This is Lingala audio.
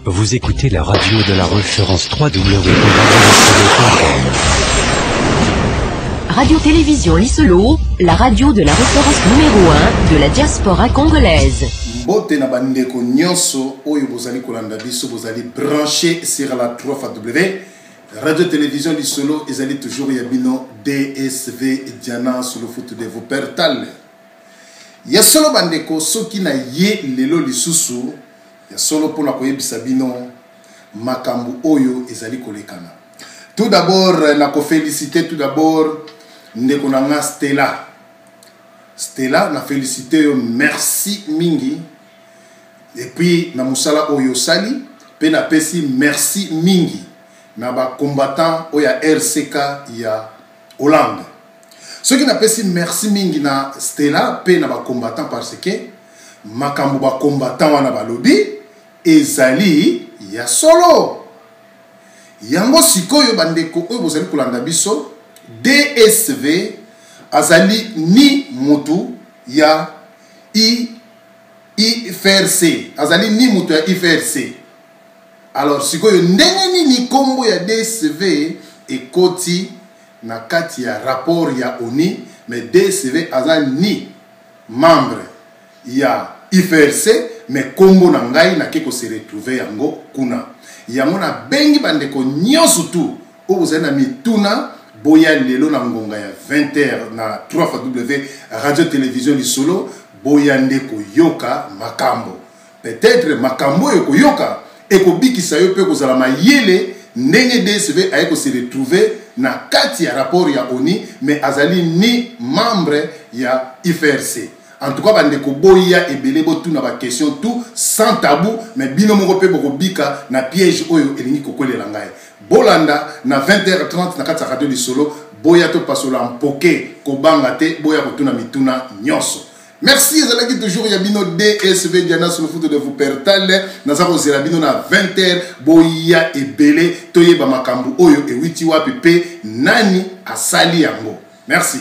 Vous écoutez la radio de la référence www.radio-télévision.com. Radio-Télévision Lisolo, la radio de la référence numéro 1 de la diaspora congolaise. Mbote na bandeko nyonso oyo bozali kolanda biso bozali branché sur la 3W Radio-Télévision Lisolo ezali toujours yabino DSV Diana sur le foot de Wuppertal. Ya solo bandeko soki na ye lelo lisusu ya solo pona koyebisa bino makambu oyo ezali kolekana. Tout d'abord na ko féliciter tout d'abord ndeko nanga Stella. Stella na féliciter yo merci mingi. Et puis na musala oyo sali pe na pesi merci mingi na ba combattant oya RCK ya Hollande. Ce qui na pesi merci mingi na Stella pe na ba combattant parce que makambo ba combattant wana balobi ezali ya solo. Yango sikoyo bandeko oyo bozali kolanda biso DSV azali ni mutu ya IFRC azali ni mutu ya IFRC. Alors sikoyo ndenge nini kombo ya DSV ekoti na kati ya rapport ya ONU, mais DSV azali ni membre ya IFRC, mais kombo na ngai na keko se retrouver yango kuna. Yango na bengi bandeko nyonso tu o bozali na mituna boya lelo na ngonga ya 20h na 3W Radio-Télévision Lisolo boya ndeko yoka makambo. Peut-être makambo yoko yoka ekobikisa yo pe kozala mayele ndenge DSV ayeko se retrouver na kati ya rapport ya ONU, mais azali ni membre ya IFRC. En tout cas bandeko boya ebele botu na ba question tout sans tabou, mais bino moko pe bokobika na piège oyo elingi kokolela ngai. Bolanda na 20h30 na kati ya Radio Lisolo boya to pasola mpoke kobanga te boya kotuna mituna nyonso. Merci ezalaki toujours ya bino DSV Diana sur le foot de Wuppertal naza kozela bino na 20h boya ebele toyeba makambu oyo ewiti wapi pe nani asali yango. Merci.